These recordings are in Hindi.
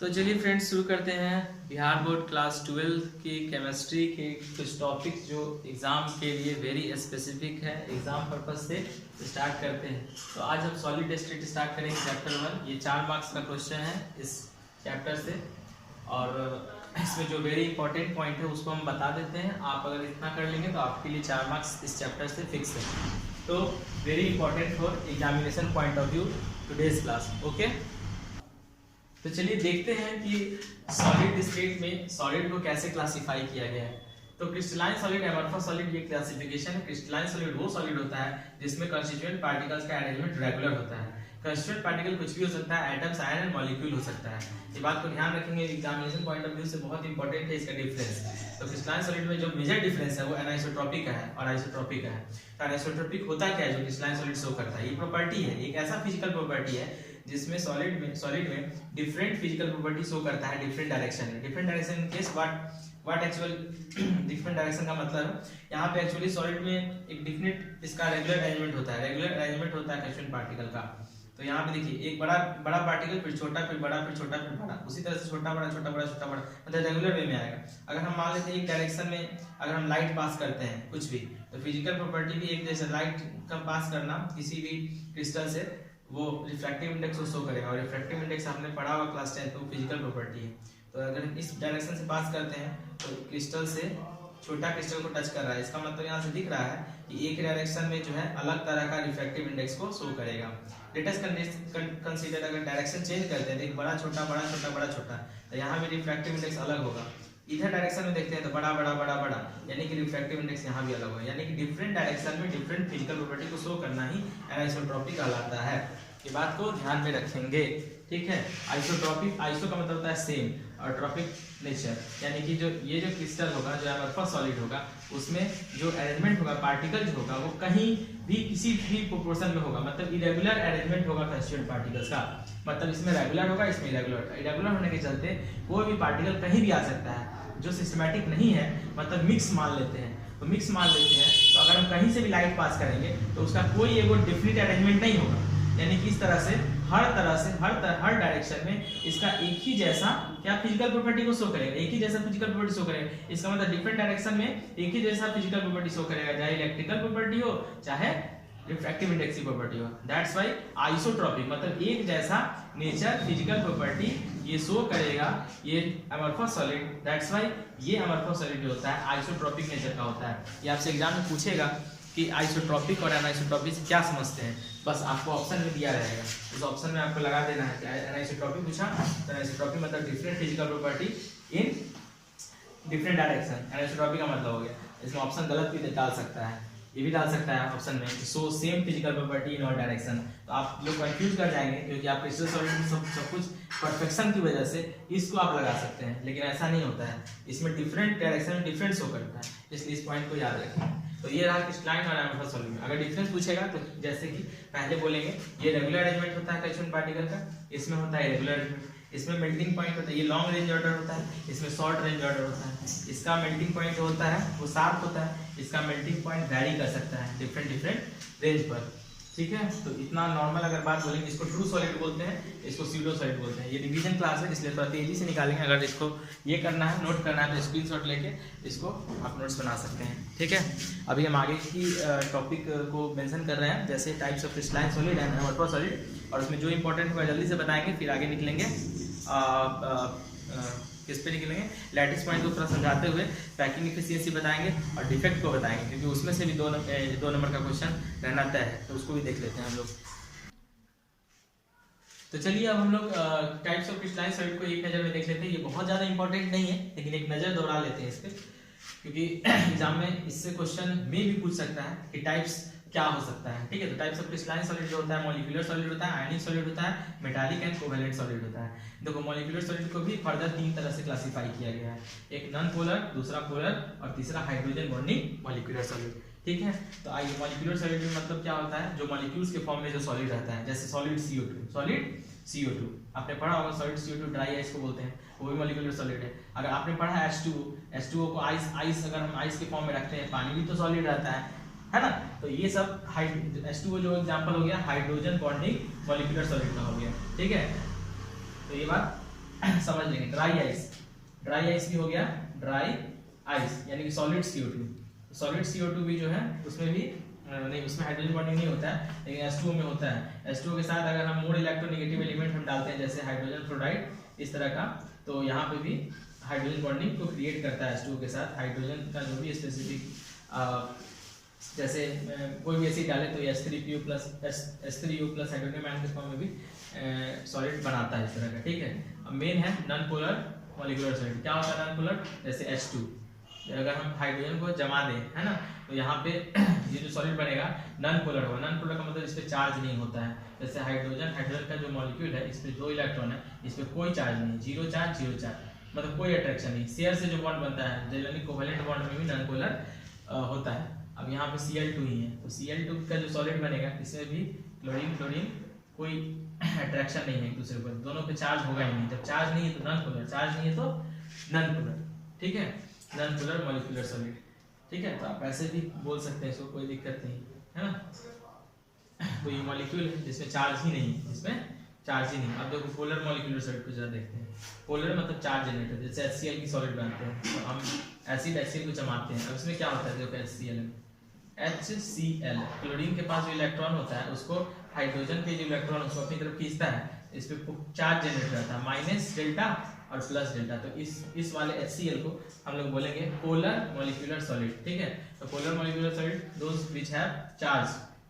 तो चलिए फ्रेंड्स शुरू करते हैं बिहार बोर्ड क्लास 12 की केमिस्ट्री के कुछ टॉपिक्स जो एग्ज़ाम के लिए वेरी स्पेसिफिक है, एग्ज़ाम पर्पज से स्टार्ट करते हैं। तो आज हम सॉलिड स्टेट स्टार्ट करेंगे चैप्टर 1। ये 4 मार्क्स का क्वेश्चन है इस चैप्टर से, और इसमें जो वेरी इंपॉर्टेंट पॉइंट है उसको हम बता देते हैं। आप अगर इतना कर लेंगे तो आपके लिए 4 मार्क्स इस चैप्टर से फिक्स है। तो very important for examination point of view today's class. Okay, तो चलिए देखते हैं कि सॉलिड स्टेट में सॉलिड को कैसे क्लासिफाई किया गया है। तो क्रिस्टलाइन सॉलिड, एमॉर्फस सॉलिड, ये क्लासिफिकेशन है। क्रिस्टलाइन सॉलिड वो सॉलिड होता है जिसमें कंस्टिट्यूएंट पार्टिकल्स का अरेंजमेंट रेगुलर होता है। कंस्टिट्यूएंट पार्टिकल कुछ भी हो सकता है, एटम्स, आयन एंड मॉलिक्यूल हो सकता है। ये बात को ध्यान रखेंगे, एग्जामिनेशन पॉइंट ऑफ व्यू से बहुत इंपॉर्टेंट है इसका डिफरेंस। तो क्रिस्टलाइन सॉलिड में जो मेजर डिफरेंस है वो एनिसोट्रॉपिक का है और आइसोट्रॉपिक का है। तो एनिसोट्रॉपिक होता क्या है जो क्रिस्टलाइन सॉलिड शो करता है? ये प्रॉपर्टी है, एक ऐसा फिजिकल प्रॉपर्टी है जिसमें सॉलिड में डिफरेंट फिजिकल प्रॉपर्टी शो करता है डिफरेंट डायरेक्शन में। Different direction in case what actual different direction का मतलब यहाँ पे एक्चुअली सॉलिड में एक डिफिनिट इसका रेगुलर अरेंजमेंट होता है। रेगुलर अरेंजमेंट होता है कंस्टिट्यूएंट पार्टिकल का। तो यहाँ पे देखिए एक बड़ा पार्टिकल, फिर छोटा, फिर बड़ा, फिर छोटा, फिर बड़ा, उसी तरह से छोटा बड़ा छोटा बड़ा छोटा बड़ा, मतलब रेगुलर वे में आएगा। अगर हम मान लेते हैं एक डायरेक्शन में अगर हम लाइट पास करते हैं कुछ भी, तो फिजिकल प्रॉपर्टी भी एक जैसे लाइट का पास करना किसी भी क्रिस्टल से वो रिफ्रैक्टिव इंडेक्स को शो करेगा, और रिफ्रैक्टिव इंडेक्स आपने पढ़ा होगा क्लास 10 में, फिजिकल प्रॉपर्टी है। तो अगर इस डायरेक्शन से पास करते हैं तो क्रिस्टल से छोटा क्रिस्टल को टच कर रहा है, इसका मतलब यहाँ से दिख रहा है कि एक डायरेक्शन में जो है अलग तरह का रिफ्रैक्टिव इंडेक्स को शो करेगा। लेट अस कंसीडर अगर डायरेक्शन चेंज करते हैं तो बड़ा छोटा बड़ा छोटा बड़ा छोटा, तो यहाँ भी रिफ्रैक्टिव इंडेक्स अलग होगा। इधर डायरेक्शन में देखते हैं तो बड़ा बड़ा बड़ा बड़ा, यानी कि रिफ्रैक्टिव इंडेक्स यहाँ भी अलग होगा। यानी कि डिफरेंट डायरेक्शन में डिफरेंट फिजिकल प्रॉपर्टी को शो करना ही एनिसोट्रॉपिक कहलाता है। ये बात को ध्यान में रखेंगे, ठीक है। आइसोट्रॉपिक, आइसो का मतलब होता है सेम, और ट्रॉपिक नेचर, यानी कि जो ये जो क्रिस्टल होगा, जो एमॉर्फस सॉलिड होगा, उसमें जो अरेंजमेंट होगा, पार्टिकल जो होगा वो कहीं भी किसी भी प्रोपोर्शन में होगा, मतलब इरेगुलर अरेंजमेंट होगा कंस्टिट्यूएंट पार्टिकल्स का। मतलब इसमें रेगुलर होगा, इसमें इरेगुलर। इरेगुलर होने के चलते कोई भी पार्टिकल कहीं भी आ सकता है। जो सिस्टमैटिक नहीं है, मतलब मिक्स मान लेते हैं, तो मिक्स मान लेते हैं तो अगर हम कहीं से भी लाइट पास करेंगे तो उसका कोई एगो डिफिनिट अरेंजमेंट नहीं होगा। यानी कि इस तरह से हर डायरेक्शन में इसका एक ही जैसा क्या फिजिकल प्रॉपर्टी को शो करेगा, एक ही जैसा फिजिकल प्रॉपर्टी शो करेगा। इसका मतलब डिफरेंट डायरेक्शन में एक ही जैसा फिजिकल प्रॉपर्टी शो करेगा, चाहे इलेक्ट्रिकल प्रॉपर्टी हो चाहे रिफ्रैक्टिव इंडेक्स की प्रॉपर्टी हो। दैट्स व्हाई आइसोट्रॉपिक, मतलब एक जैसा नेचर फिजिकल प्रॉपर्टी ये शो करेगा ये एमॉर्फस सॉलिड। दैट्स व्हाई ये एमॉर्फस सॉलिड जो होता है आइसोट्रॉपिक नेचर का होता है। ये आपसे एग्जाम में पूछेगा कि आइसोट्रॉपिक और एनाइसोट्रॉपिक से क्या समझते हैं, बस आपको ऑप्शन में दिया रहेगा, उस ऑप्शन में आपको लगा देना है कि एनाइसोट्रॉपिक पूछा तो एनाइसोट्रॉपिक मतलब different physical property in different direction. Anisotropic का मतलब हो गया, इसमें ऑप्शन गलत भी डाल सकता है, ये भी डाल सकता है ऑप्शन में, so same physical property in all direction. तो आप लोग कंफ्यूज कर जाएंगे क्योंकि आप क्रिस्टल सॉलिड में सब कुछ परफेक्शन की वजह से इसको आप लगा सकते हैं, लेकिन ऐसा नहीं होता है। इसमें डिफरेंट डायरेक्शन में डिफरेंस शो करता है, इसलिए इस पॉइंट को याद रखें। तो ये रहा क्रिस्टलाइन और एमॉर्फस सॉलिड में। अगर डिफरेंस पूछेगा तो जैसे कि पहले बोलेंगे ये रेगुलर अरेंजमेंट होता है कंस्टिट्यूएंट पार्टिकल का, इसमें होता है इरेगुलर अरेंजमेंट। इसमें मेल्टिंग पॉइंट होता है, ये लॉन्ग रेंज ऑर्डर होता है, इसमें शॉर्ट रेंज ऑर्डर होता है। इसका मेल्टिंग पॉइंट जो होता है वो शार्प होता है, इसका मेल्टिंग पॉइंट वैरी कर सकता है डिफरेंट रेंज पर, ठीक है। तो इतना नॉर्मल अगर बात बोलेंगे, इसको ट्रू सॉलिड बोलते हैं, इसको स्यूडो सॉलिड बोलते हैं। ये रिवीजन क्लास है इसलिए थोड़ा तेजी से निकालेंगे। अगर इसको ये करना है, नोट करना है, तो स्क्रीनशॉट लेके इसको आप नोट्स बना सकते हैं, ठीक है। अभी हम आगे की टॉपिक को मेंशन कर रहे हैं, जैसे types of crystalline solid and amorphous solid, और उसमें जो इंपॉर्टेंट होगा जल्दी से बताएंगे, फिर आगे निकलेंगे किस पे निकलेंगे, लैटिस पॉइंट को थोड़ा समझाते हुए पैकिंग एफिशिएंसी बताएंगे और डिफेक्ट को बताएंगे, क्योंकि उसमें से भी दो नंबर का क्वेश्चन रहना तय है, तो उसको भी देख लेते हैं हम लोग। तो चलिए अब हम लोग टाइप्स ऑफ क्रिस्टलाइन सॉलिड को एक नज़र में देख लेते हैं। ये बहुत ज़्यादा इंपॉर्टेंट नहीं है, लेकिन एक नज़र दौड़ा लेते हैं इस पर, क्योंकि एग्जाम में इससे क्वेश्चन में भी पूछ सकता है कि टाइप्स क्या हो सकता है, ठीक है। तो टाइप्स ऑफ क्रिस्टलाइन सॉलिड जो होता है, मॉलिक्यूलर सॉलिड होता है, आयनिक सॉलिड होता है, मेटालिक एंड कोवेलेंट सॉलिड होता है। देखो मॉलिक्यूलर सॉलिड को भी फर्दर 3 तरह से क्लासिफाई किया गया है, एक नॉन पोलर, दूसरा पोलर और तीसरा हाइड्रोजन बॉन्डिंग मॉलिक्यूलर सॉलिड, ठीक है। तो आइए मॉलिक्यूलर सॉलिड में मतलब क्या होता है, जो मॉलिक्यूल्स के फॉर्म में जो सॉलिड रहता है, जैसे सॉलिड CO2 आपने पढ़ा होगा, सॉलिड CO2 ड्राई आइस को बोलते हैं, वो भी मॉलिक्यूलर सॉलिड है। अगर आपने पढ़ा है H2O को आइस अगर हम आइस के फॉर्म में रखते हैं, पानी भी तो सॉलिड रहता है ना। तो ये सब H2O जो एग्जांपल हो गया हाइड्रोजन बॉन्डिंग मॉलिक्यूलर सॉलिड का हो गया, ठीक है। तो ये बात समझ लेंगे। ड्राई आइस, ड्राई आइस भी हो गया ड्राई आइस, यानी कि सॉलिड CO2। सॉलिड CO2 भी जो है उसमें भी नहीं, उसमें हाइड्रोजन बॉन्डिंग नहीं होता है, लेकिन H2O में होता है। H2O के साथ अगर हम मोर इलेक्ट्रोनेगेटिव एलिमेंट हम डालते हैं जैसे हाइड्रोजन फ्लोराइड इस तरह का, तो यहाँ पे भी हाइड्रोजन बॉन्डिंग को क्रिएट करता है H2O के साथ। हाइड्रोजन का जो भी स्पेसिफिक जैसे कोई भी एसिड डाले तो H3PO plus H3O plus hydrogen ion के फॉर्म में भी सॉलिड बनाता है इस तरह का, ठीक है। अब मेन है नॉन पोलर मॉलिक्यूलर सॉलिड। क्या होता है नॉन पोलर? जैसे H2, अगर हम हाइड्रोजन को जमा दें, है ना, तो यहाँ पे ये जो सॉलिड बनेगा नॉन पोलर होगा। नॉन पोलर का मतलब इस पे चार्ज नहीं होता है। जैसे हाइड्रोजन का जो मॉलिक्यूल है इस पे 2 इलेक्ट्रॉन है, इस पे कोई चार्ज नहीं, जीरो चार्ज, मतलब कोई अट्रैक्शन नहीं। शेयर से जो बॉन्ड बनता है यानी कोवेलेंट बॉन्ड में भी नॉन पोलर होता है। अब यहाँ पे Cl2 ही है, तो Cl2 का जो सॉलिड बनेगा इसमें भी क्लोरीन कोई अट्रैक्शन नहीं है एक दूसरे पर, दोनों पे चार्ज होगा ही नहीं। जब चार्ज नहीं है तो नॉन पोलर, चार्ज नहीं है तो नॉन पोलर, ठीक है, नॉन पोलर मॉलिक्यूलर सॉलिड, ठीक है। तो आप ऐसे भी बोल सकते हैं, इसको कोई दिक्कत नहीं है ना। कोई मॉलिक्यूल है जिसमें चार्ज ही नहीं है, जिसमें चार्ज ही नहीं। अब देखो पोलर मॉलिक्यूलर सॉलिड को जरा देखते हैं। पोलर मतलब चार्ज जनरेटर, जैसे HCl की सॉलिड बनाते हैं तो हम एसिड HCl को जमाते हैं। अब इसमें क्या होता है, देखो HCl क्लोरीन के पास जो इलेक्ट्रॉन होता है उसको हाइड्रोजन के जो इलेक्ट्रॉन उसको अपनी तरफ खींचता है, इस पे चार्ज जनरेट रहता है, माइनस डेल्टा और प्लस डेल्टा। तो इस वाले HCl को हम लोग बोलेंगे पोलर मॉलिक्यूलर सॉलिड, ठीक है। तो polar molecular solid those which have charge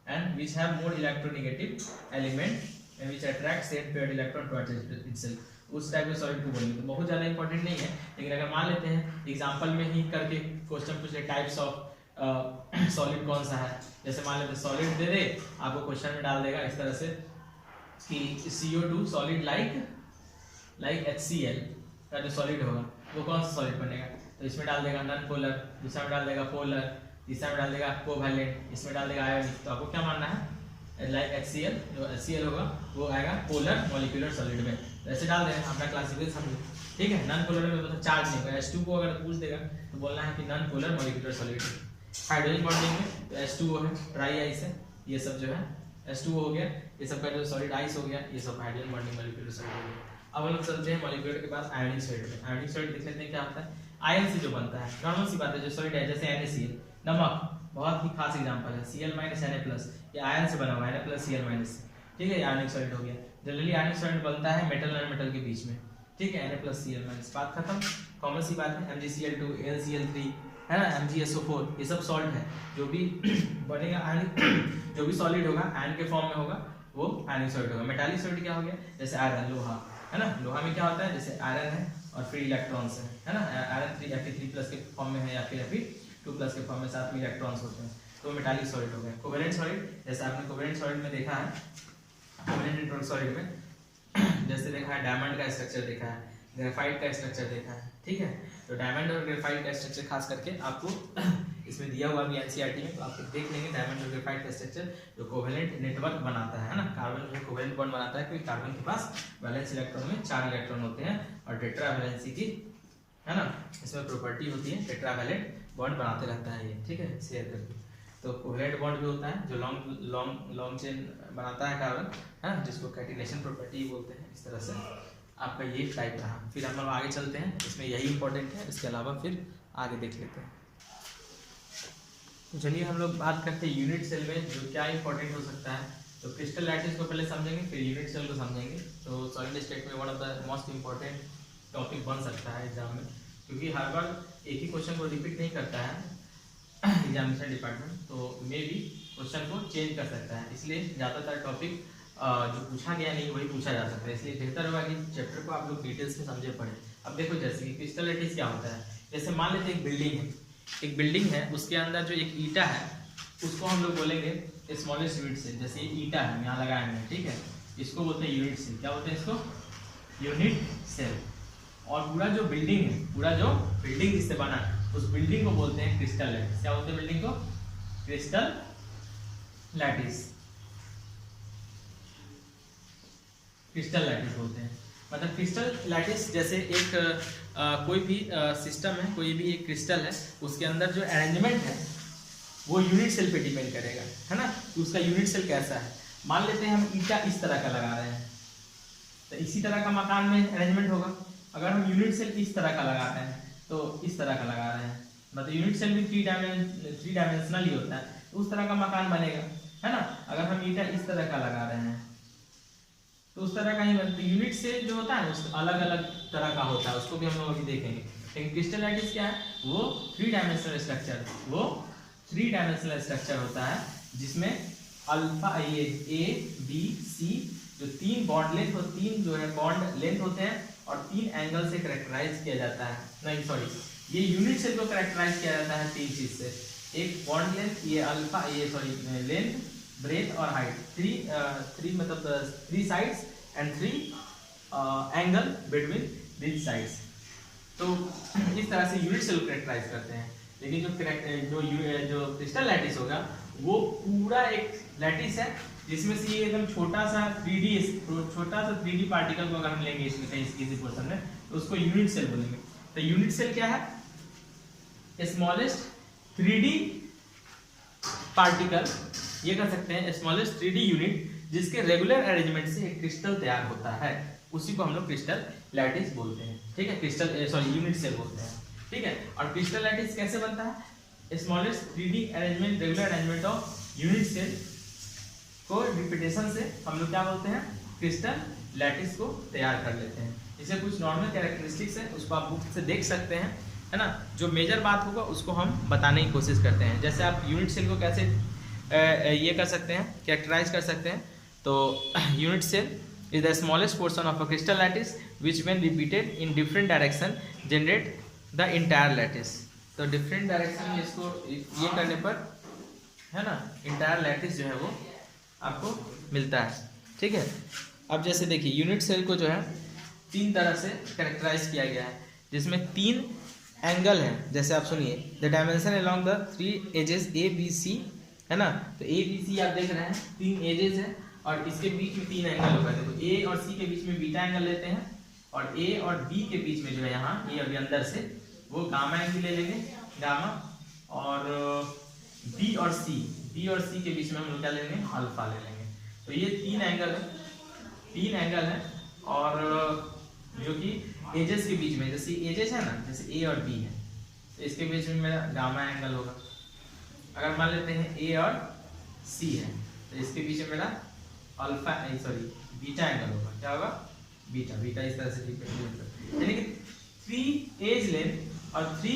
and which have more electronegative element and which attract set paired electron towards itself, उस टाइप के सॉलिड को बोलेंगे। तो बहुत ज्यादा इंपॉर्टेंट नहीं है, लेकिन अगर मान लेते हैं एग्जांपल में ही करके क्वेश्चन पूछ ले टाइप्स ऑफ सॉलिड कौन सा है, जैसे मान लेते सॉलिड दे दे, आपको क्वेश्चन में डाल देगा इस तरह से कि CO2 सॉलिड लाइक HCl का जो सॉलिड होगा वो कौन सा सॉलिड बनेगा, तो इसमें डाल देगा नॉन पोलर, दूसरा में डाल देगा पोलर, तीसरा में डाल देगा कोवैलेंट, इसमें डाल देगा आयोनिक। तो आपको क्या मानना है, लाइक HCl, जो HCl होगा वो आएगा पोलर मॉलिक्यूलर सॉलिड में, ऐसे डाल देना, अपना क्लासिफिकेशन समझो, ठीक है। नॉन पोलर में मतलब चार्ज नहीं होगा। H2 को अगर पूछ देगा तो बोलना है कि non polar molecular solid. Hydrogen bonding में तो H2O है, ड्राई आइस है, ये सब जो है H2O हो गया, ये सब का जो सॉलिड आइस हो गया, ये सब हाइड्रोजन बॉन्डिंग मॉलिक्यूलर सॉलिड हो गया। अब हम लोग चलते हैं मॉलिक्यूलर के बाद आयोनिक सॉलिड में। आयोनिक सॉलिड देख लेते हैं क्या होता है। आयन से जो बनता है, नॉर्मल सी बात है, जो सॉलिड है जैसे NaCl, नमक बहुत ही खास एग्जांपल है, Cl Na+, ये आयन से बना हुआ है, Na+Cl-, ठीक है, ये आयोनिक सॉलिड हो गया। जनरली आयोनिक सॉलिड बनता है मेटल और मेटल के बीच में, ठीक है, Na+Cl-, बात खत्म, कॉमन सी बात है। MgCl2, AlCl3 है ना, MgSO4, ये सब सॉल्ट है। जो भी बनेगा आयनिक, जो भी सॉलिड होगा आयन के फॉर्म में होगा वो आयनिक सॉलिड होगा। मेटालिक सॉलिड क्या हो गया, जैसे आयरन, लोहा, है ना, लोहा में क्या होता है, जैसे आयरन है और फ्री इलेक्ट्रॉन्स है ना, आयरन 3Fe3+ के फॉर्म में है या फिर Fe2+ के फॉर्म में, साथ में इलेक्ट्रॉन्स होते हैं, तो मेटालिक सॉलिड हो गया। कोवेलेंट सॉलिड, जैसे आपने कोवेलेंट सॉलिड में देखा है, कोवेलेंट इलेक्ट्रॉनिक सॉलिड में जैसे देखा है डायमंड का स्ट्रक्चर देखा है, ग्रेफाइट का स्ट्रक्चर देखा है, ठीक है। तो डायमंड और ग्रेफाइट का स्ट्रक्चर खास करके आपको इसमें दिया हुआ भी NCERT में, तो आप देख लेंगे डायमंड और ग्रेफाइट का स्ट्रक्चर जो कोवेलेंट नेटवर्क बनाता है ना, कार्बन जो कोवेलेंट बॉन्ड बनाता है, क्योंकि कार्बन के पास वैलेंस इलेक्ट्रॉन में 4 इलेक्ट्रॉन होते हैं और टेट्रा वैलेंसी की, है ना, इसमें प्रॉपर्टी होती है, टेट्रा वैलेंट बॉन्ड बनाते रहता है ये, ठीक है, शेयर करके। तो कोवेलेंट बॉन्ड भी होता है जो लॉन्ग चेन बनाता है कार्बन, है, जिसको कैटिनेशन प्रॉपर्टी बोलते हैं। इस तरह से आपका ये टाइप रहा। फिर हम लोग आगे चलते हैं, इसमें यही इंपॉर्टेंट है, इसके अलावा फिर आगे देख लेते हैं। तो चलिए हम लोग बात करते हैं यूनिट सेल में जो क्या इंपॉर्टेंट हो सकता है। तो क्रिस्टल लैटिस को पहले समझेंगे, फिर यूनिट सेल को समझेंगे। तो सॉलिड स्टेट में one of the most important topic बन सकता है एग्जाम में, क्योंकि हर बार एक ही क्वेश्चन को रिपीट नहीं करता है एग्जामिनेशन डिपार्टमेंट, तो मे भी क्वेश्चन को चेंज कर सकता है, इसलिए ज़्यादातर टॉपिक जो पूछा गया नहीं वही पूछा जा सकता है। इसलिए बेहतर होगा कि चैप्टर को आप लोग डिटेल्स में समझे पढ़ें। अब देखो जैसे कि क्रिस्टल लैटिस क्या होता है, जैसे मान लेते हैं एक बिल्डिंग है, उसके अंदर जो एक ईटा है उसको हम लोग बोलेंगे स्मॉलेस्ट यूनिट सेल। जैसे ये ईटा है यहाँ लगाए हुए हैं, ठीक है, इसको बोलते हैं यूनिट सेल। क्या बोलते हैं इसको, यूनिट सेल। और पूरा जो बिल्डिंग जिससे बना है उस बिल्डिंग को बोलते हैं क्रिस्टल लैटिस। क्या बोलते हैं बिल्डिंग को, क्रिस्टल लैटिस। क्रिस्टल लैटिस बोलते हैं। मतलब क्रिस्टल लैटिस जैसे एक कोई भी सिस्टम है, कोई भी एक क्रिस्टल है, उसके अंदर जो अरेंजमेंट है वो यूनिट सेल पे डिपेंड करेगा, है ना, कि उसका यूनिट सेल कैसा है। मान लेते हैं हम ईटा इस तरह का लगा रहे हैं, तो इसी तरह का मकान में अरेंजमेंट होगा। अगर हम यूनिट सेल इस तरह का लगाते हैं तो इस तरह का लगा रहे हैं, मतलब यूनिट सेल भी थ्री डायमेंशनल ही होता है, तो उस तरह का मकान बनेगा, है ना। अगर हम ईंटा इस तरह का लगा रहे हैं तो उस तरह का ही बनता है। यूनिट सेल जो होता है उस अलग अलग तरह का होता है, उसको भी हम लोग अभी देखेंगे। लेकिन क्रिस्टल लैटिस क्या है, वो थ्री डायमेंशनल स्ट्रक्चर होता है, जिसमें अल्फा ए बी सी जो तीन बॉन्ड लेंथ और तीन जो है बॉन्ड लेंथ होते हैं और तीन एंगल से कैरेक्टराइज किया जाता है। नहीं सॉरी, ये यूनिट सेल को कैरेक्टराइज किया जाता है तीन चीज से, एक बॉन्ड लेंथ, ये अल्फा ये सॉरी लेंथ, ब्रेथ और हाइट, थ्री मतलब three sides and three angle between these sides. तो इस तरह से यूनिट सेल को कैरेक्टराइज करते हैं। लेकिन जो क्रिस्टल लैटिस होगा वो पूरा एक लैटिस है, जिसमें से ये एकदम छोटा सा 3D पार्टिकल को अगर हम लेंगे इसमें कहीं किसी पोर्शन में तो उसको यूनिट सेल बोलेंगे। तो यूनिट सेल क्या है, स्मॉलेस्ट 3D पार्टिकल, ये कर सकते हैं स्मॉलेस्ट 3D यूनिट जिसके रेगुलर अरेंजमेंट से एक क्रिस्टल तैयार होता है, उसी को हम लोग क्रिस्टल लैटिस बोलते हैं। ठीक है, यूनिट सेल बोलते हैं। ठीक है, और क्रिस्टल लैटिस कैसे बनता है, smallest 3D arrangement, regular arrangement of unit cell को रिपीटेशन से हम लोग क्या बोलते हैं, क्रिस्टल लैटिस को तैयार कर लेते हैं। इसे कुछ नॉर्मल कैरेक्टरिस्टिक्स है, उसको आप बुक से देख सकते हैं, है ना। जो मेजर बात होगा उसको हम बताने की कोशिश करते हैं। जैसे आप यूनिट सेल को कैसे ये कर सकते हैं, कैरेक्टराइज कर सकते हैं। तो unit cell is the smallest portion of a crystal lattice which when repeated in different direction generate the entire lattice. तो डिफरेंट डायरेक्शन में इसको ये करने पर, है ना, इंटायर लैटिस जो है वो आपको मिलता है। ठीक है, अब जैसे देखिए यूनिट सेल को जो है तीन तरह से कैरेक्टराइज किया गया है, जिसमें तीन एंगल है। जैसे आप सुनिए, the dimension along the three axes A B C, है ना। तो ए बी सी आप देख रहे हैं, तीन एजेस है और इसके बीच में तीन एंगल होगा। देखो ए और सी के बीच में बीटा एंगल लेते हैं और ए और बी के बीच में जो है यहाँ ये अभी अंदर से वो गामा एंगल ले लेंगे, गामा, और बी और सी के बीच में हम लोग क्या लेंगे, अल्फा ले लेंगे। तो ये तीन एंगल है और जो कि एजेस के बीच में, जैसे एजेस है ना, जैसे ए और बी है, तो इसके बीच में मेरा गामा एंगल होगा। अगर मान लेते हैं ए और सी है तो इसके बीच में मेरा अल्फा बीटा एंगल होगा। क्या होगा, बीटा इस तरह से रिप्रेजेंट, यानी कि थ्री एज लेंथ और three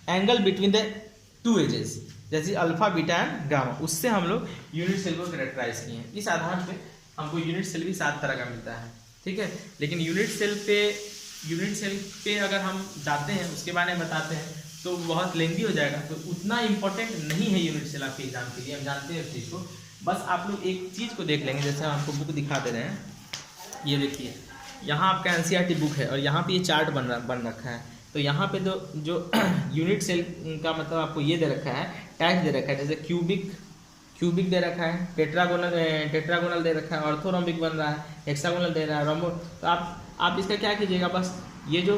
angle between the two axes, जैसे अल्फा बीटा एंड गामा, उससे हम लोग यूनिट सेल को कैरेक्टराइज किए हैं। इस आधार पे हमको यूनिट सेल भी 7 तरह का मिलता है। ठीक है, लेकिन यूनिट सेल पे अगर हम जाते हैं, उसके बारे में बताते हैं तो बहुत लेंदी हो जाएगा, तो उतना इंपॉर्टेंट नहीं है यूनिट सेल आपके एग्जाम के लिए, हम जानते हैं उस चीज़ को। बस आप लोग एक चीज़ को देख लेंगे, जैसे हम आपको बुक दिखा दे रहे हैं, ये देखिए यहाँ आपका NCERT बुक है और यहाँ पे ये चार्ट बन रखा है। तो यहाँ पे जो यूनिट सेल का मतलब आपको ये दे रखा है, टाइप दे रखा है, जैसे क्यूबिक दे रखा है, टेट्रागोनल दे रखा है, ऑर्थोरोम्बिक बन रहा है, हेक्सागोनल दे रहा है, रोम्बो। तो आप इसका क्या कीजिएगा, बस ये जो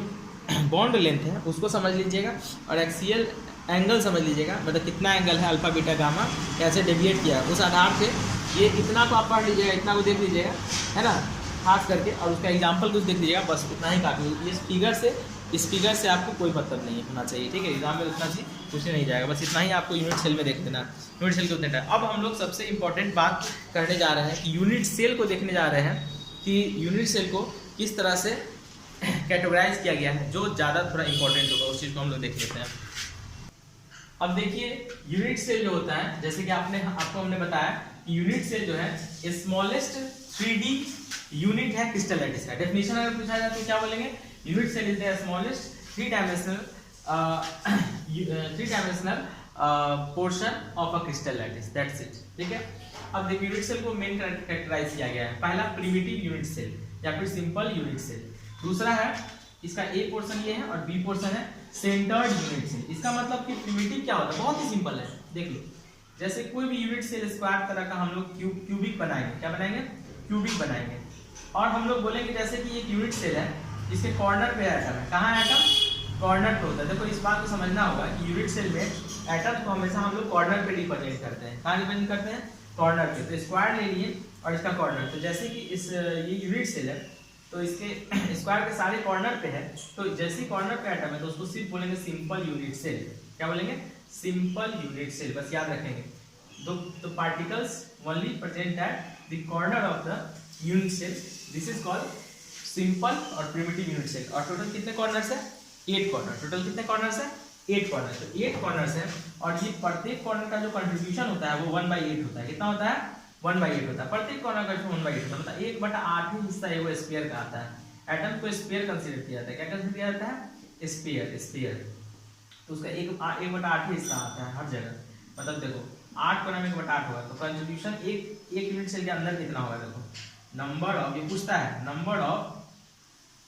बॉन्ड लेंथ है उसको समझ लीजिएगा और एक्सियल एंगल समझ लीजिएगा, मतलब कितना एंगल है अल्फा बीटा गामा, कैसे डेविएट किया है, उस आधार से ये इतना को आप पढ़ लीजिएगा, इतना को देख लीजिएगा, है ना, खास करके, और उसका एग्जाम्पल कुछ देख लीजिएगा, बस उतना ही काफ़ी। इस फिगर से आपको कोई मतलब नहीं होना चाहिए। ठीक है, एग्जाम में उतना चीज पूछने नहीं जाएगा, बस इतना ही आपको यूनिट सेल में देख देना, यूनिट सेल के उतने टाइम। अब हम लोग सबसे इंपॉर्टेंट बात करने जा रहे हैं कि यूनिट सेल को देखने जा रहे हैं कि यूनिट सेल को किस तरह से कैटेगराइज किया गया है, जो ज़्यादा थोड़ा इंपॉर्टेंट होगा उस चीज़ को हम लोग देख लेते हैं। अब देखिए यूनिट सेल जो होता है, जैसे कि आपको हमने बताया कि यूनिट सेल जो है स्मॉलेस्ट 3D यूनिट है क्रिस्टल लैटिस का। डेफिनेशन अगर पूछा जाए तो क्या बोलेंगे, unit cell is the smallest three dimensional portion of a crystal lattice, that's it. ठीक है, अब देखिए यूनिट सेल को मेन कैरेक्टराइज किया गया है। पहला प्रिमिटिव यूनिट सेल या फिर सिंपल यूनिट सेल, दूसरा है इसका ए पोर्शन ये है और बी पोर्शन है सेंटर्ड यूनिट सेल। इसका मतलब कि प्रिमिटिव क्या होता है, बहुत ही सिंपल है, देख लो। जैसे कोई भी यूनिट सेल स्क्वायर तरह का हम लोग क्यूबिक बनाएंगे, क्या बनाएंगे, क्यूबिक बनाएंगे, और हम लोग बोलेंगे जैसे कि एक यूनिट सेल है, इसके कॉर्नर पे एटम है, कहाँ एटम, कॉर्नर पे होता है। देखो इस बात को समझना होगा कि यूनिट सेल में एटम को हमेशा हम लोग कॉर्नर पे रिप्रेजेंट करते हैं। कहाँ रिप्रेजेंट करते हैं, कॉर्नर पे। तो स्क्वायर ले लिए और इसका कॉर्नर। तो जैसे कि इस ये यूनिट सेल है तो इसके स्क्वायर के सारे कॉर्नर पे है, तो जैसे ही कॉर्नर पे एटम है तो उसको सिर्फ बोलेंगे सिंपल यूनिट सेल। क्या बोलेंगे? सिंपल यूनिट सेल, बस याद रखेंगे। तो particles only present at the corner of the unit cell, this is called simple और प्रिमिटिव यूनिट सेल। और टोटल कितने कॉर्नर्स है? 8 कॉर्नर। टोटल कितने कॉर्नर्स है? 8 कॉर्नर। तो 8 कॉर्नर्स है और ये प्रत्येक कॉर्नर का जो कंट्रीब्यूशन होता है वो 1/8 होता है। कितना होता है? 1/8 होता है। प्रत्येक कॉर्नर का जो 1/8 होता है, मतलब 1/8 हिस्सा है वो स्फीयर का आता है। एटम को स्फीयर कंसीडर किया जाता है। क्या कंसीडर किया जाता है? स्फीयर। तो उसका 1/8 हिस्सा आता है हर जगह। मतलब देखो 8 कॉर्नर में 1/8 होगा, तो कंट्रीब्यूशन एक यूनिट सेल के अंदर कितना होगा? देखो नंबर ऑफ, ये पूछता है number of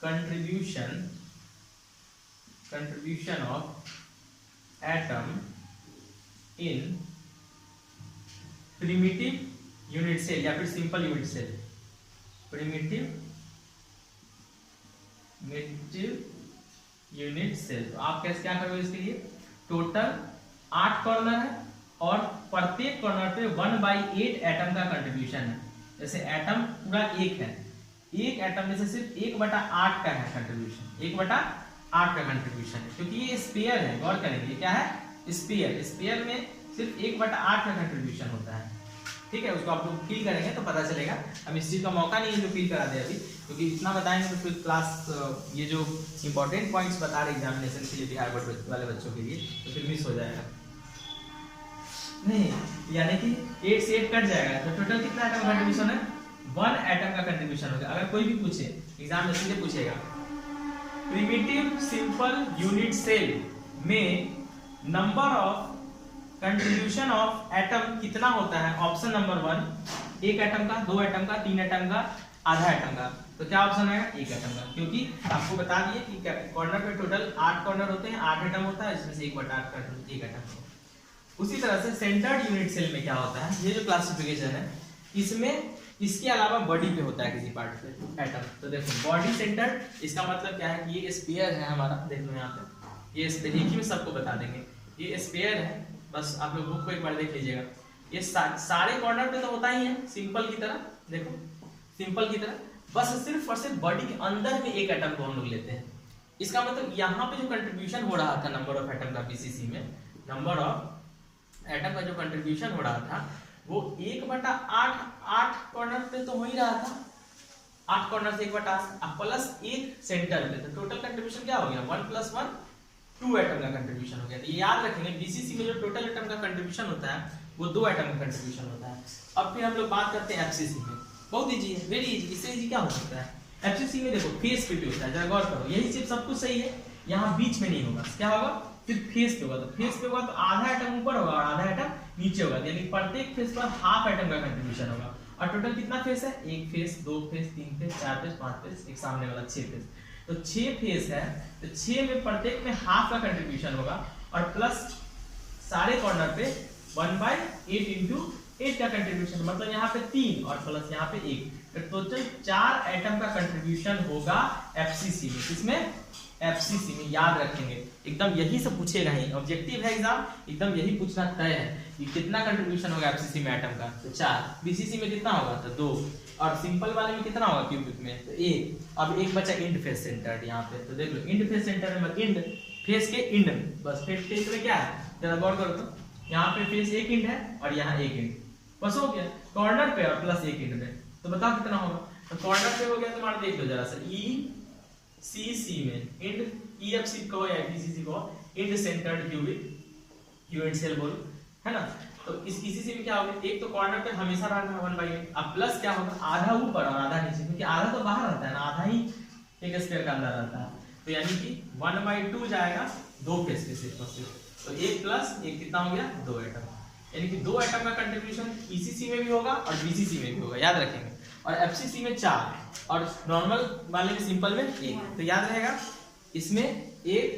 contribution of atom in primitive unit cell या फिर simple unit cell. Primitive unit cell. तो आप कैसे क्या करोगे इसके लिए? टोटल 8 कॉर्नर है और प्रत्येक कॉर्नर पे 1/8 एटम का कंट्रीब्यूशन है। जैसे एटम पूरा एक है, एक एटम में से सिर्फ 1/8 का है कंट्रीब्यूशन, 1/8 का कंट्रीब्यूशन है, क्योंकि ये स्फीयर है। गौर करेंगे क्या है? स्फीयर में सिर्फ 1/8 का कंट्रीब्यूशन होता है। ठीक है, उसको आप लोग फील करेंगे तो पता चलेगा। हम इस चीज का मौका नहीं है जो फील करा दे अभी, क्योंकि इतना बताएंगे तो फिर क्लास ये जो इंपॉर्टेंट पॉइंट्स बता रहे एग्जामिनेशन के लिए बिहार बोर्ड वाले बच्चों के लिए, तो फिर मिस हो जाएगा। नहीं, यानी कि 8 से 8 कट जाएगा, तो टोटल कितना एटम का कंट्रीब्यूशन है? 1 एटम का कंट्रीब्यूशन होगा। अगर कोई भी पूछे एग्जाम में सीधे पूछेगा प्रिमिटिव सिंपल यूनिट सेल में number of contribution of atom कितना होता है? ऑप्शन नंबर 1 1 एटम का, 2 एटम का, 3 एटम का, आधा एटम का। तो क्या ऑप्शन आएगा? 1 एटम का, क्योंकि आपको बता दिए कि कॉर्नर पे टोटल 8 कॉर्नर होते हैं, 8 एटम होता है, इसमें से 1/8 का 1 एटम। उसी तरह से सेंटर्ड यूनिट सेल में क्या होता है? ये जो क्लासिफिकेशन है इसमें इसके अलावा बॉडी पे होता है किसी पार्ट पे एटम। तो देखो बॉडी सेंटर्ड, इसका मतलब क्या है कि ये स्फीयर है हमारा। देख लो यहाँ पे ये एक ही में सबको बता देंगे, ये स्फीयर है। बस आप लोग बुक को एक बार देख लीजिएगा। ये सारे कॉर्नर पे तो होता ही है सिंपल की तरह। देखो सिंपल की तरह, बस सिर्फ और सिर्फ बॉडी के अंदर में एक एटम को हम लोग लेते हैं। इसका मतलब यहाँ पे जो कंट्रीब्यूशन हो रहा था नंबर ऑफ एटम का बीसीसी में, नंबर ऑफ एटम का जो कंट्रीब्यूशन हो रहा था वो 1/8 कॉर्नर पे तो हो ही रहा था। 8 कॉर्नर से 1/8 प्लस 1 सेंटर पे, तो टोटल कंट्रीब्यूशन क्या हो गया? 1 + 1 2 एटम का कंट्रीब्यूशन हो गया। तो ये याद रखेंगे बीसीसी में जो टोटल एटम का कंट्रीब्यूशन होता है वो 2 एटम का कंट्रीब्यूशन होता है। अब फिर हम लोग बात करते हैं एफसीसी में। बहुत इजी है, वेरी इजी। इससे इजी क्या हो सकता है? एफसीसी में देखो फेस पे भी होता है, जरा गौर करो। यही सिर्फ सब कुछ सही है, यहाँ बीच में नहीं होगा। क्या होगा? सिर्फ फेस पे होगा। तो फेस पे होगा तो आधा एटम ऊपर होगा और आधा एटम नीचे होगा, यानी प्रत्येक फेस पर हाफ एटम का कंट्रीब्यूशन होगा। और टोटल कितना फेस है? 1 face, 2 face, 3 face, 4 face, 5 face, एक सामने वाला 6 फेस। तो 6 फेस है, तो 6 में प्रत्येक में हाफ का कंट्रीब्यूशन होगा और प्लस सारे कॉर्नर पे 1/8 × 8 का कंट्रीब्यूशन, मतलब यहाँ पे 3 और प्लस यहाँ पे 1, तो टोटल 4 एटम का कंट्रीब्यूशन होगा एफसीसी में। किसमें? एफसीसी में। याद रखेंगे, एकदम यही से पूछेगा ही, ऑब्जेक्टिव है एग्जाम, एकदम यही पूछना तय है कि कितना कंट्रीब्यूशन होगा एफसीसी में एटम का। तो 4, बीसीसी में कितना होगा? तो 2, और सिंपल वाले में कितना होगा क्यूबिक में? तो 1। अब एक बचा इंड फेस सेंटर्ड यहाँ पे। तो देख लो इंड फेस सेंटर में, इंड फेस के इंड में, बस फेस में क्या है जरा गौर करो तो यहाँ पे फेस एक इंड है और यहाँ एक इंड, बस हो गया। कॉर्नर पे और प्लस एक इंड में, तो बताओ कितना होगा? तो कॉर्नर पे हो गया, तुम्हारा देख लो जरा सा, ECC में इंड, EFC को या FCC को end centred cubic unit cell बोलो, है ना। तो इस ECC में क्या होगा? एक तो कॉर्नर पे हमेशा रहना है 1/8, अब प्लस क्या होगा? आधा ऊपर और आधा नीचे, क्योंकि आधा तो बाहर रहता है ना, आधा ही एक स्फीयर का अंदर रहता है। तो यानी कि 1/2 जाएगा 2 फेस के सिर्फ और सिर्फ। तो 1 + 1 कितना हो गया? 2 एटम। यानी कि 2 एटम का कंट्रीब्यूशन ECC में भी होगा और BCC में भी होगा, याद रखेंगे। और FCC में 4 और नॉर्मल वाले में सिंपल में 1, तो याद रहेगा इसमें 1,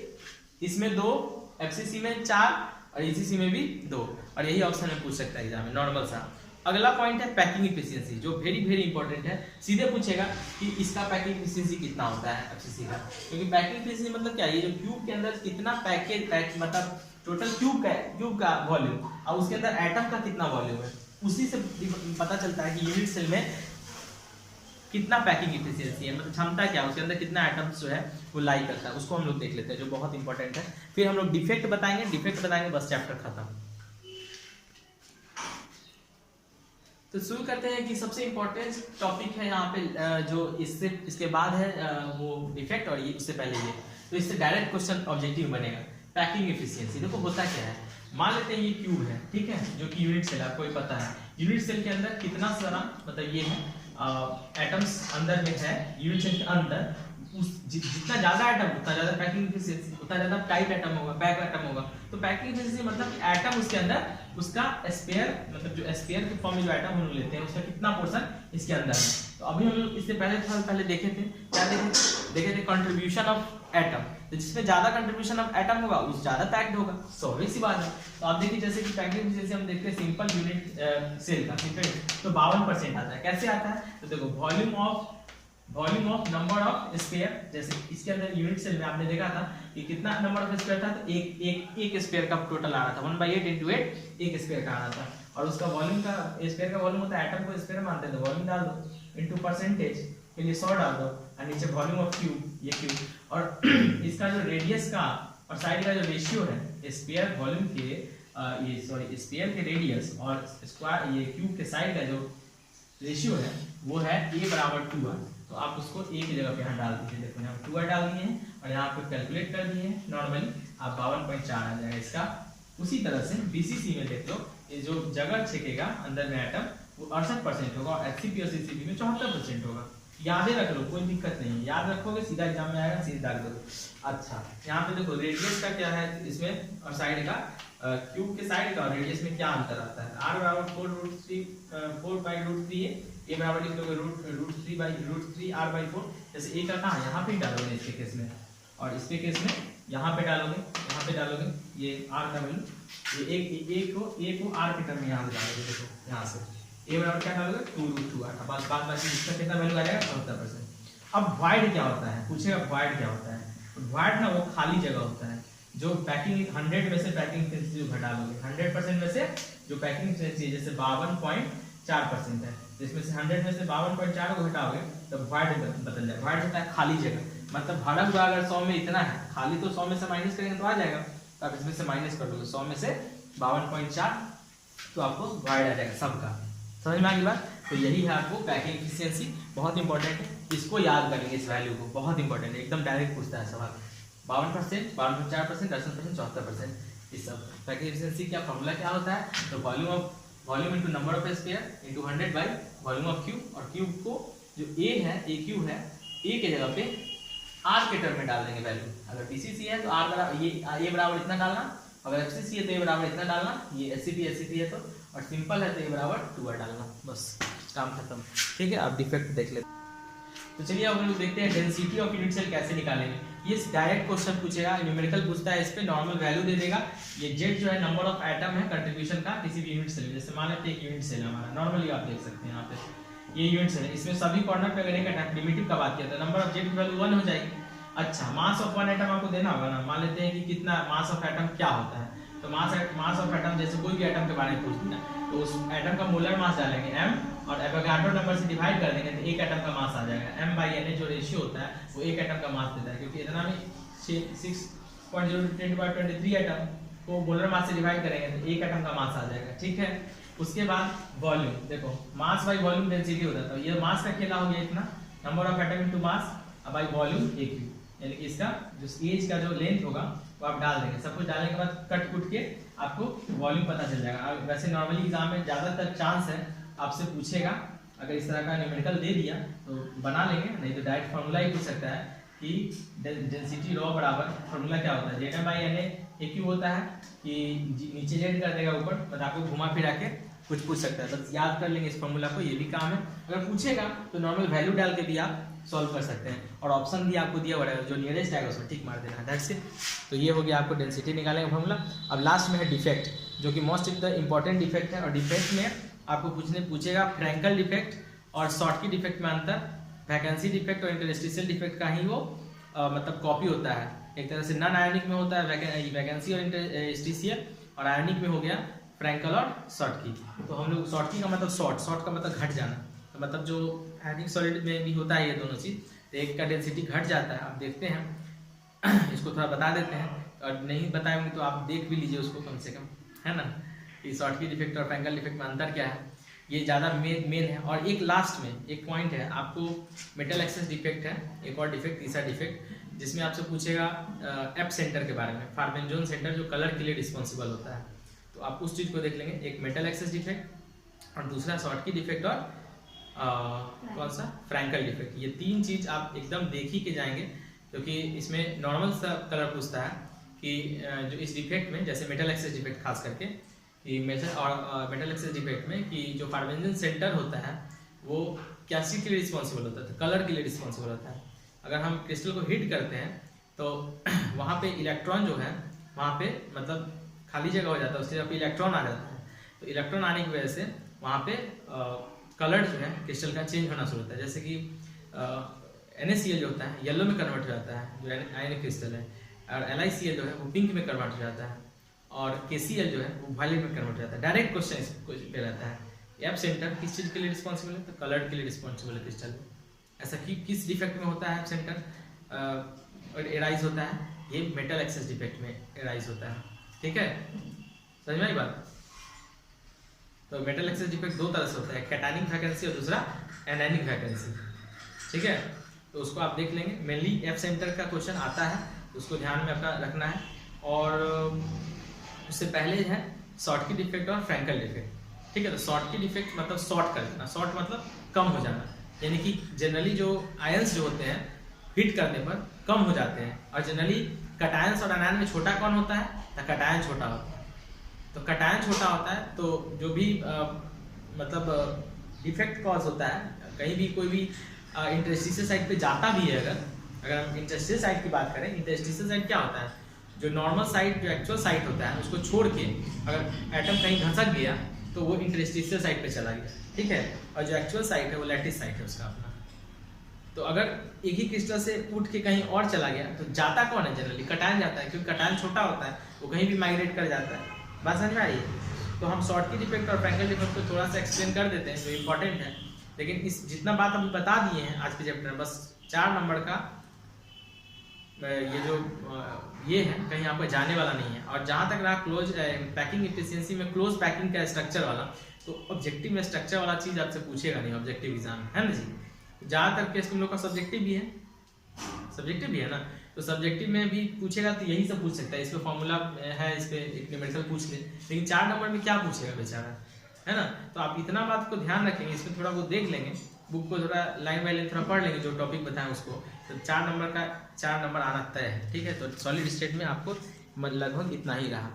इसमें 2, FCC में 4 और ECC में भी 2। और यही ऑप्शन में पूछ सकता है एग्जाम में, नॉर्मल सा। अगला पॉइंट है पैकिंग इफिशियंसी, जो वेरी वेरी इंपॉर्टेंट है। सीधे पूछेगा कि इसका पैकिंग इफिशियंसी कितना होता है FCC का, क्योंकि पैकिंग इफिशियंसी मतलब क्या है? ये जो क्यूब के अंदर कितना पैक मतलब टोटल क्यूब का वॉल्यूम और उसके अंदर एटम का कितना वॉल्यूम है, उसी से पता चलता है कि यूनिट सेल में कितना पैकिंग एफिशिएंसी है, मतलब क्षमता क्या है, उसके अंदर कितना आइटम्स जो है वो लाई करता है, उसको हम लोग देख लेते हैं जो बहुत इंपॉर्टेंट है। फिर हम लोग डिफेक्ट बताएंगे, बस चैप्टर खत्म। तो शुरू करते हैं कि सबसे इंपॉर्टेंट टॉपिक है यहाँ पे जो इसके बाद है वो डिफेक्ट, और ये उससे पहले ये, तो इससे डायरेक्ट क्वेश्चन ऑब्जेक्टिव बनेगा। पैकिंग एफिशिएंसी देखो होता क्या है, मान लेते हैं ये क्यूब है, ठीक है, जो कि यूनिट सेल आपको पता है, यूनिट सेल के अंदर कितना सारा मतलब ये है एटम्स अंदर में है, यूनिट सेल के अंदर जितना ज्यादा एटम उतना ज्यादा पैकिंग एफिशिएंसी, उतना ज्यादा टाइट एटम होगा, पैक एटम होगा। तो पैकिंग एफिशिएंसी मतलब एटम उसके अंदर उसका स्पेयर, मतलब जो स्पेयर के फॉर्म में जो एटम हम लोग लेते हैं उसका कितना पोर्शन इसके अंदर है। तो अभी हम लोग इससे पहले देखे थे क्या, देखे थे कंट्रीब्यूशन ऑफ एटम, तो जिसमें ज्यादा कंट्रीब्यूशन ऑफ एटम होगा उस ज्यादा पैक्ड होगा, सॉरी सी बात है। तो आप देखिए जैसे कि पैकिंग एफिशिएंसी हम देखते हैं सिंपल यूनिट सेल का, ठीक है, तो 52% आता है। कैसे आता है, तो देखो volume of number of sphere, जैसे इसके अंदर यूनिट सेल में आपने देखा था कि कितना नंबर ऑफ स्पेयर था, तो एक स्पेयर का टोटल आ रहा था 1/8 × 8 एक स्पेयर का आ रहा था, और उसका वॉल्यूम का स्पेयर का वॉल्यूम होता है, एटम को स्पेयर मानते हैं तो वॉल्यूम डाल दो इनटू परसेंटेज के लिए 100 डाल दो, और नीचे वॉल्यूम ऑफ क्यूब, ये क्यूब, और इसका जो रेडियस का और साइड का जो रेशियो है स्पेयर वॉल्यूम के स्पेयर के रेडियस और स्क्वायर ये क्यूब के साइड का जो रेशियो है वो है A = 2। तो आप उसको ए की जगह पे यहाँ डाल दीजिए, देखो यहाँ 2 डाल दिए हैं और यहाँ पे कैलकुलेट कर दिए हैं नॉर्मली, आप 52.4 आ जाएगा इसका। उसी तरह से बीसीसी में देख लो, ये जो जगह छेकेगा अंदर में एटम वो 68% होगा, और एचसीपी और सीसीपी में 74% होगा। याद रख लो, कोई दिक्कत नहीं है, याद रखोगे सीधा एग्जाम में आएगा, सीधे डाल दोगे। अच्छा यहाँ पे देखो रेडियस का क्या है इसमें, और साइड का क्यूब के साइड का और रेडियस में क्या अंतर आता है, r = 4/√3 है, a बराबर लिख लोगे √3/√3 r/4। जैसे a का कहाँ यहाँ पे डालोगे इसके केस में, और इसके केस में यहाँ पे डालोगे ये r का वैल्यू, ये a को r के टर्म में यहाँ से डालोगे, देखो यहाँ से a बराबर क्या डालोगे 2√2 आता है, बस बात बाकी इसका कितना वैल्यू आ जाएगा 74%। अब वॉइड क्या होता है, पूछेगा वॉइड क्या होता है, वॉइड ना वो खाली जगह होता है जो पैकिंग 100 में से पैकिंग एफिशिएंसी जो घटा लोगे, 100% में से जो पैकिंग एफिशिएंसी जैसे 52.4% है, जिसमें से 100 में से 52.4 को घटाओगे तो वॉइड बदल जाएगा। वॉइड होता है खाली जगह, मतलब भरा हुआ अगर 100 में इतना है खाली, तो 100 में से माइनस करेंगे तो आ जाएगा, तो आप इसमें से माइनस कर दोगे 100 में से 52.4, तो आपको वॉइड आ जाएगा सबका। समझ में आ गई बात। तो यही है आपको पैकिंग एफिशिएंसी, बहुत इंपॉर्टेंट है, इसको याद करेंगे इस वैल्यू को, बहुत इंपॉर्टेंट है, एकदम डायरेक्ट पूछता है सवाल। 52%, 52.4%, 68%, 74%, इस सब पैकिंग एफिशिएंसी का फॉर्मूला क्या होता है, तो volume into number of sphere into 100 by volume of cube, और क्यूब को जो ए है ए क्यू है, ए के जगह पे आर के टर्म में डाल देंगे वैल्यू। अगर बीसीसी है तो आर बराबर ये ए बराबर इतना डालना, अगर एफसीसी है तो ए बराबर इतना डालना, ये एससीपी है तो, और सिंपल है तो ए बराबर 2 डालना, बस काम खत्म। ठीक है, आप डिफेक्ट देख लेते। तो चलिए अब हम लोग देखते हैं डेंसिटी ऑफ यूनिट सेल कैसे निकालेंगे। ये डायरेक्ट क्वेश्चन पूछेगा, न्यूमेरिकल पूछता है, इस पे नॉर्मल वैल्यू दे देगा। ये जेड जो है नंबर ऑफ एटम है कंट्रीब्यूशन का किसी भी यूनिट सेल में, जैसे मान लेते हैं एक यूनिट सेल हमारा, नॉर्मली आप देख सकते हैं यहाँ पे ये यूनिट सेल है, इसमें सभी कॉर्नर पे अगर एक एटम प्रिमिटिव का बात किया तो नंबर ऑफ जेड की वैल्यू 1 हो जाएगी। अच्छा मास ऑफ 1 एटम आपको देना होगा ना, मान लेते हैं कि कितना मास ऑफ एटम क्या होता है, तो मास ऑफ एटम जैसे कोई भी एटम के बारे में पूछ दिया तो उस एटम का मोलर मास डालेंगे m, और एवोगाड्रो नंबर से डिवाइड कर देंगे तो एक एटम का मास आ जाएगा। m/na जो रेशियो होता है वो एक एटम का मास देता है, क्योंकि इतना में 6.01023 एटम को मोलर मास से डिवाइड करेंगे तो एक एटम का मास आ जाएगा। ठीक है, उसके बाद वॉल्यूम, देखो मास बाई वॉल्यूम डेंसिटी होता है, तो ये मास का खेला हो गया इतना, number of atom into mass by volume एक, यानी कि इसका जो एज का जो लेंथ होगा वो आप डाल देंगे। सब कुछ डालने के बाद कट कुट के आपको वॉल्यूम पता चल जाएगा। वैसे नॉर्मली एग्जाम में ज़्यादातर चांस है आपसे पूछेगा, अगर इस तरह का न्यूमेरिकल दे दिया तो बना लेंगे, नहीं तो डायरेक्ट फार्मूला ही पूछ सकता है कि डेंसिटी रॉ बराबर फार्मूला क्या होता है, Zm/Na AQ होता है कि नीचे जेड कर देगा ऊपर, मतलब आपको घुमा फिरा के कुछ पूछ सकता है, बस याद कर लेंगे इस फार्मूला को, ये भी काम है। अगर पूछेगा तो नॉर्मल वैल्यू डाल के भी आप सॉल्व कर सकते हैं, और ऑप्शन भी आपको दिया हुआ है, जो नियरेस्ट आएगा उसमें टिक मार देना है, दैट्स इट। तो ये हो गया आपको डेंसिटी निकालने का फार्मूला। अब लास्ट में है डिफेक्ट, जो कि मोस्ट इंपॉर्टेंट डिफेक्ट है, और डिफेक्ट में आपको पूछेगा फ्रैंकल डिफेक्ट और शॉर्टकी डिफेक्ट में अंतर, वैकेंसी डिफेक्ट और इंटरस्टिशियल डिफेक्ट का ही वो मतलब कॉपी होता है। एक तरह से नॉन आयनिक में होता है वैकेंसी और इंटरस्टिशियल, और आयनिक में हो गया फ्रैंकल और शॉर्ट की। तो हम लोग शॉर्ट की का मतलब शॉर्ट का मतलब घट जाना, तो मतलब जो हैविंग सॉलिड में भी होता है ये दोनों चीज़, तो एक का डेंसिटी घट जाता है। आप देखते हैं इसको थोड़ा बता देते हैं, और नहीं बताएंगे तो आप देख भी लीजिए उसको कम से कम, है ना, कि शॉर्ट की डिफेक्ट और फ्रैंकल डिफेक्ट में अंतर क्या है, ये ज़्यादा मेन है। और एक लास्ट में एक पॉइंट है, आपको मेटल एक्सेस डिफेक्ट है, एक और डिफेक्ट, तीसरा डिफेक्ट, जिसमें आपसे पूछेगा एप सेंटर के बारे में, फार्मेंजोन सेंटर जो कलर के लिए रिस्पॉन्सिबल होता है, तो आप उस चीज़ को देख लेंगे, एक मेटल एक्सेस डिफेक्ट और दूसरा शॉर्ट की डिफेक्ट और कौन सा फ्रैंकल डिफेक्ट। ये तीन चीज़ आप एकदम देख ही के जाएंगे, क्योंकि इसमें नॉर्मल सा कलर पूछता है कि जो इस डिफेक्ट में, जैसे मेटल एक्सेस डिफेक्ट खास करके, कि मेटल एक्सेस डिफेक्ट में कि जो फार्मेंजन सेंटर होता है वो क्या चीज़ के लिए रिस्पॉन्सिबल होता है, तो कलर के लिए रिस्पॉन्सिबल होता है। अगर हम क्रिस्टल को हिट करते हैं तो वहाँ पे इलेक्ट्रॉन जो है वहाँ पे मतलब खाली जगह हो जाता है, उसके जगह पे इलेक्ट्रॉन आ जाता है, तो इलेक्ट्रॉन आने की वजह से वहाँ पे कलर जो है क्रिस्टल का चेंज होना शुरू होता है। जैसे कि NaCl जो होता है येलो में कन्वर्ट हो जाता है, जो आयनिक क्रिस्टल है, और LiCl जो है वो पिंक में कन्वर्ट हो जाता है, और KCl जो है वो वायलेट में कन्वर्ट हो जाता है। डायरेक्ट क्वेश्चन पे रहता है, एप सेंटर किस चीज़ के लिए रिस्पॉन्सिबल है, तो कलर के लिए रिस्पॉन्सिबल है क्रिस्टल। ऐसा कि किस डिफेक्ट में होता है एप सेंटर एराइज होता है, ये मेटल एक्सेस डिफेक्ट में एराइज होता है। ठीक है, समझ में आई बात। तो मेटल एक्सेस डिफेक्ट दो तरह से होता है, कैटायनिक वैकेंसी और दूसरा एनायनिक वैकेंसी। ठीक है, तो उसको आप देख लेंगे, मेनली एप सेंटर का क्वेश्चन आता है, उसको ध्यान में अपना रखना है। और उससे पहले है शॉर्ट की डिफेक्ट और फ्रैंकल डिफेक्ट। ठीक है, तो शॉर्ट की डिफेक्ट मतलब शॉर्ट कर देना, शॉर्ट मतलब कम हो जाना, यानी कि जनरली जो आयंस जो होते हैं हिट करने पर कम हो जाते हैं, और जनरली कटायंस और अनायन में छोटा कौन होता है, तो कटायन छोटा होता है। तो कटायन छोटा होता है तो जो भी मतलब डिफेक्ट कॉज होता है, कहीं भी कोई भी इंटरस्टिशियल साइड पे जाता भी है, अगर हम इंटरस्टिशियल साइड की बात करें, इंटरस्टिशियल साइड क्या होता है, जो नॉर्मल साइड जो एक्चुअल साइड होता है उसको छोड़ के अगर एटम कहीं घसक गया तो वो इंटरस्टिशियल साइड पे चला गया। ठीक है, और जो एक्चुअल साइड है वो लैटिस साइड है उसका अपना। तो अगर एक ही क्रिस्टल से उठ के कहीं और चला गया तो जाता कौन है, जनरली कटायन जाता है, क्योंकि कटायन छोटा होता है, वो कहीं भी माइग्रेट कर जाता है। बात समझ में आ रही है। तो हम शॉर्ट की डिफेक्ट और फ्रैंकल डिफेक्ट को थोड़ा सा एक्सप्लेन कर देते हैं जो इंपॉर्टेंट है, लेकिन इस जितना बात हम बता दिए हैं आज के चैप्टर में, बस 4 नंबर का ये जो ये है कहीं आपको जाने वाला नहीं है। और जहाँ तक रहा क्लोज पैकिंग एफिशिएंसी में क्लोज पैकिंग का स्ट्रक्चर वाला, तो ऑब्जेक्टिव में स्ट्रक्चर वाला चीज़ आपसे पूछेगा नहीं ऑब्जेक्टिव एग्जाम में, है ना जी। जहाँ तक केस तुम लोग का सब्जेक्टिव भी है ना, तो सब्जेक्टिव में भी पूछेगा तो यही सब पूछ सकता है, इस पे फॉर्मूला है, इस पे एक न्यूमेरिकल पूछ ले, लेकिन 4 नंबर में क्या पूछेगा बेचारा, है ना। तो आप इतना बात को ध्यान रखेंगे, इसमें थोड़ा वो देख लेंगे, बुक को थोड़ा लाइन बाय लाइन थोड़ा पढ़ लेंगे, जो टॉपिक बताएं उसको, तो 4 नंबर आना तय है। ठीक है, तो सॉलिड स्टेट में आपको लगभग इतना ही रहा।